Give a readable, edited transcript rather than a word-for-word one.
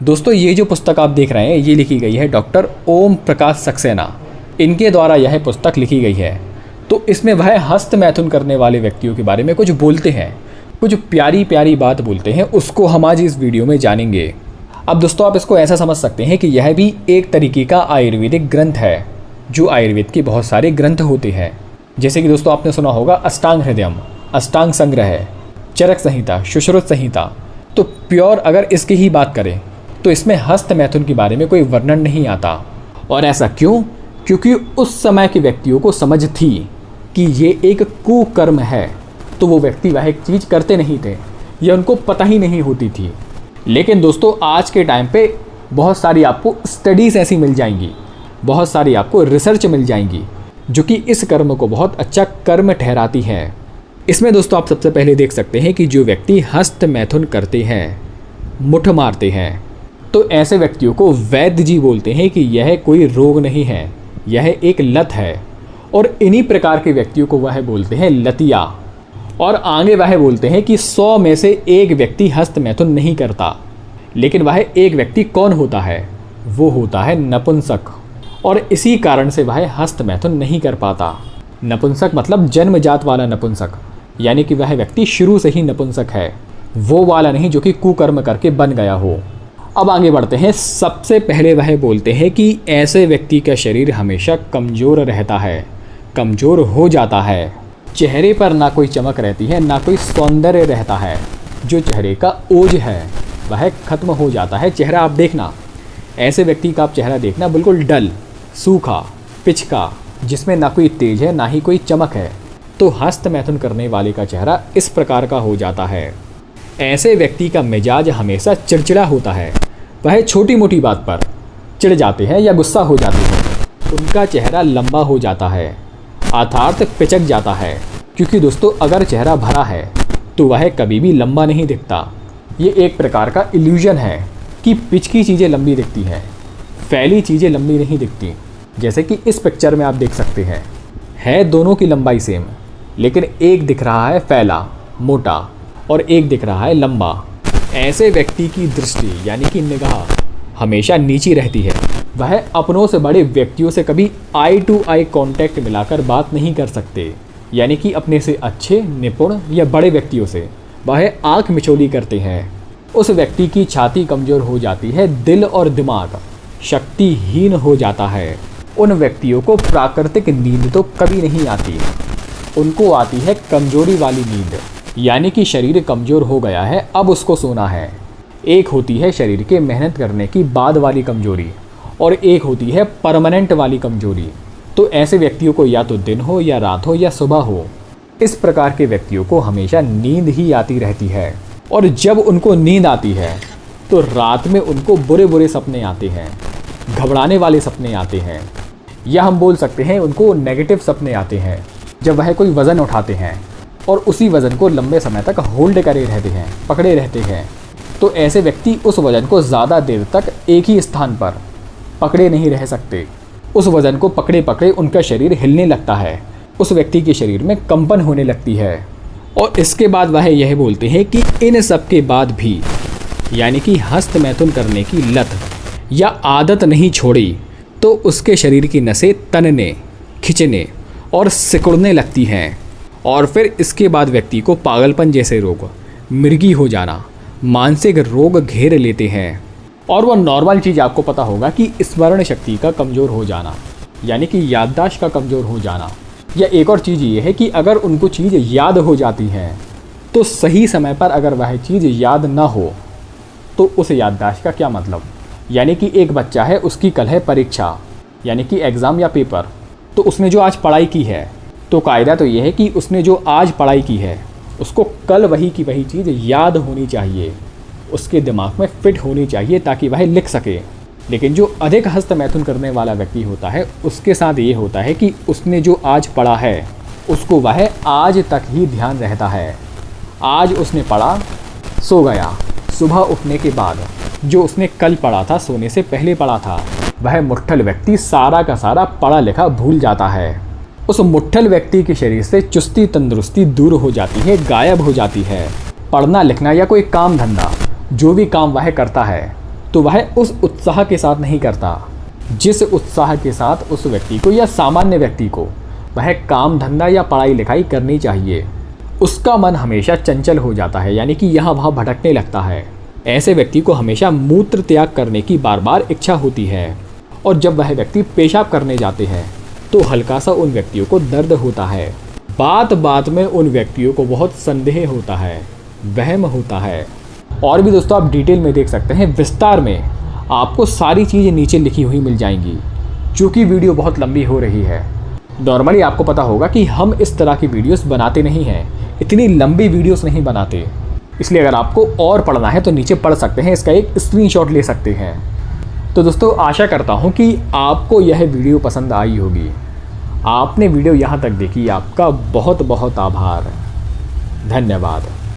दोस्तों ये जो पुस्तक आप देख रहे हैं ये लिखी गई है डॉक्टर ओम प्रकाश सक्सेना, इनके द्वारा यह पुस्तक लिखी गई है। तो इसमें वह हस्त मैथुन करने वाले व्यक्तियों के बारे में कुछ बोलते हैं, कुछ प्यारी प्यारी बात बोलते हैं, उसको हम आज इस वीडियो में जानेंगे। अब दोस्तों आप इसको ऐसा समझ सकते हैं कि यह भी एक तरीके का आयुर्वेदिक ग्रंथ है, जो आयुर्वेद के बहुत सारे ग्रंथ होते हैं। जैसे कि दोस्तों आपने सुना होगा अष्टांग हृदयम, अष्टांग संग्रह, चरक संहिता, सुश्रुत संहिता। तो प्योर अगर इसकी ही बात करें तो इसमें हस्त मैथुन के बारे में कोई वर्णन नहीं आता। और ऐसा क्यों? क्योंकि उस समय के व्यक्तियों को समझ थी कि ये एक कुकर्म है, तो वो व्यक्ति वह एक चीज़ करते नहीं थे, ये उनको पता ही नहीं होती थी। लेकिन दोस्तों आज के टाइम पे बहुत सारी आपको स्टडीज़ ऐसी मिल जाएंगी, बहुत सारी आपको रिसर्च मिल जाएंगी जो कि इस कर्म को बहुत अच्छा कर्म ठहराती है। इसमें दोस्तों आप सबसे पहले देख सकते हैं कि जो व्यक्ति हस्त मैथुन करते हैं, मुठ मारते हैं, तो ऐसे व्यक्तियों को वैद्य जी बोलते हैं कि यह कोई रोग नहीं है, यह एक लत है। और इन्हीं प्रकार के व्यक्तियों को वह बोलते हैं लतिया। और आगे वह बोलते हैं कि 100 में से एक व्यक्ति हस्त मैथुन नहीं करता। लेकिन वह एक व्यक्ति कौन होता है? वो होता है नपुंसक। और इसी कारण से वह हस्त मैथुन नहीं कर पाता। नपुंसक मतलब जन्मजात वाला नपुंसक, यानी कि वह व्यक्ति शुरू से ही नपुंसक है, वो वाला नहीं जो कि कुकर्म करके बन गया हो। अब आगे बढ़ते हैं। सबसे पहले वह बोलते हैं कि ऐसे व्यक्ति का शरीर हमेशा कमज़ोर रहता है, कमज़ोर हो जाता है। चेहरे पर ना कोई चमक रहती है, ना कोई सौंदर्य रहता है। जो चेहरे का ओज है वह खत्म हो जाता है। चेहरा आप देखना, ऐसे व्यक्ति का आप चेहरा देखना बिल्कुल डल, सूखा, पिचका, जिसमें ना कोई तेज है ना ही कोई चमक है। तो हस्त मैथुन करने वाले का चेहरा इस प्रकार का हो जाता है। ऐसे व्यक्ति का मिजाज हमेशा चिड़चिड़ा होता है, वह छोटी मोटी बात पर चिढ़ जाते हैं या गुस्सा हो जाते हैं। उनका चेहरा लंबा हो जाता है, अर्थात पिचक जाता है। क्योंकि दोस्तों अगर चेहरा भरा है तो वह कभी भी लंबा नहीं दिखता। ये एक प्रकार का इल्यूजन है कि पिचकी चीज़ें लंबी दिखती हैं, फैली चीज़ें लंबी नहीं दिखती। जैसे कि इस पिक्चर में आप देख सकते हैं, है दोनों की लंबाई सेम, लेकिन एक दिख रहा है फैला, मोटा, और एक दिख रहा है लंबा। ऐसे व्यक्ति की दृष्टि यानी कि निगाह हमेशा नीची रहती है। वह अपनों से बड़े व्यक्तियों से कभी आई टू आई कांटेक्ट मिलाकर बात नहीं कर सकते, यानी कि अपने से अच्छे, निपुण या बड़े व्यक्तियों से वह आंख मिचौली करते हैं। उस व्यक्ति की छाती कमज़ोर हो जाती है, दिल और दिमाग शक्तिहीन हो जाता है। उन व्यक्तियों को प्राकृतिक नींद तो कभी नहीं आती, उनको आती है कमजोरी वाली नींद, यानी कि शरीर कमज़ोर हो गया है, अब उसको सोना है। एक होती है शरीर के मेहनत करने की बाद वाली कमजोरी, और एक होती है परमानेंट वाली कमजोरी। तो ऐसे व्यक्तियों को या तो दिन हो या रात हो या सुबह हो, इस प्रकार के व्यक्तियों को हमेशा नींद ही आती रहती है। और जब उनको नींद आती है तो रात में उनको बुरे बुरे सपने आते हैं, घबराने वाले सपने आते हैं, या हम बोल सकते हैं उनको नेगेटिव सपने आते हैं। जब वह कोई वज़न उठाते हैं और उसी वज़न को लंबे समय तक होल्ड करे रहते हैं, पकड़े रहते हैं, तो ऐसे व्यक्ति उस वज़न को ज़्यादा देर तक एक ही स्थान पर पकड़े नहीं रह सकते। उस वज़न को पकड़े पकड़े उनका शरीर हिलने लगता है, उस व्यक्ति के शरीर में कंपन होने लगती है। और इसके बाद वह यह बोलते हैं कि इन सब के बाद भी, यानी कि हस्त मैथुन करने की लत या आदत नहीं छोड़ी, तो उसके शरीर की नसें तनने, खिंचने और सिकुड़ने लगती हैं। और फिर इसके बाद व्यक्ति को पागलपन जैसे रोग, मिर्गी हो जाना, मानसिक रोग घेर लेते हैं। और वह नॉर्मल चीज़ आपको पता होगा कि स्मरण शक्ति का कमज़ोर हो जाना, यानी कि याददाश्त का कमज़ोर हो जाना। या एक और चीज़ ये है कि अगर उनको चीज़ याद हो जाती है तो सही समय पर अगर वह चीज़ याद ना हो तो उस याददाश्त का क्या मतलब। यानी कि एक बच्चा है, उसकी कल है परीक्षा, यानी कि एग्ज़ाम या पेपर, तो उसने जो आज पढ़ाई की है, तो कायदा तो ये है कि उसने जो आज पढ़ाई की है उसको कल वही की वही चीज़ याद होनी चाहिए, उसके दिमाग में फिट होनी चाहिए ताकि वह लिख सके। लेकिन जो अधिक हस्त मैथुन करने वाला व्यक्ति होता है उसके साथ ये होता है कि उसने जो आज पढ़ा है उसको वह आज तक ही ध्यान रहता है। आज उसने पढ़ा, सो गया, सुबह उठने के बाद जो उसने कल पढ़ा था, सोने से पहले पढ़ा था, वह मुट्ठल व्यक्ति सारा का सारा पढ़ा लिखा भूल जाता है। उस मुट्ठल व्यक्ति के शरीर से चुस्ती तंदुरुस्ती दूर हो जाती है, गायब हो जाती है। पढ़ना लिखना या कोई काम धंधा जो भी काम वह करता है तो वह उस उत्साह के साथ नहीं करता जिस उत्साह के साथ उस व्यक्ति को या सामान्य व्यक्ति को वह काम धंधा या पढ़ाई लिखाई करनी चाहिए। उसका मन हमेशा चंचल हो जाता है, यानी कि यहाँ वहाँ भटकने लगता है। ऐसे व्यक्ति को हमेशा मूत्र त्याग करने की बार बार इच्छा होती है, और जब वह व्यक्ति पेशाब करने जाते हैं तो हल्का सा उन व्यक्तियों को दर्द होता है। बात बात में उन व्यक्तियों को बहुत संदेह होता है, वहम होता है। और भी दोस्तों आप डिटेल में देख सकते हैं, विस्तार में आपको सारी चीज़ें नीचे लिखी हुई मिल जाएंगी। चूँकि वीडियो बहुत लंबी हो रही है, नॉर्मली आपको पता होगा कि हम इस तरह की वीडियोस बनाते नहीं हैं, इतनी लंबी वीडियोस नहीं बनाते। इसलिए अगर आपको और पढ़ना है तो नीचे पढ़ सकते हैं, इसका एक स्क्रीनशॉट ले सकते हैं। तो दोस्तों आशा करता हूँ कि आपको यह वीडियो पसंद आई होगी। आपने वीडियो यहाँ तक देखी, आपका बहुत बहुत आभार, धन्यवाद।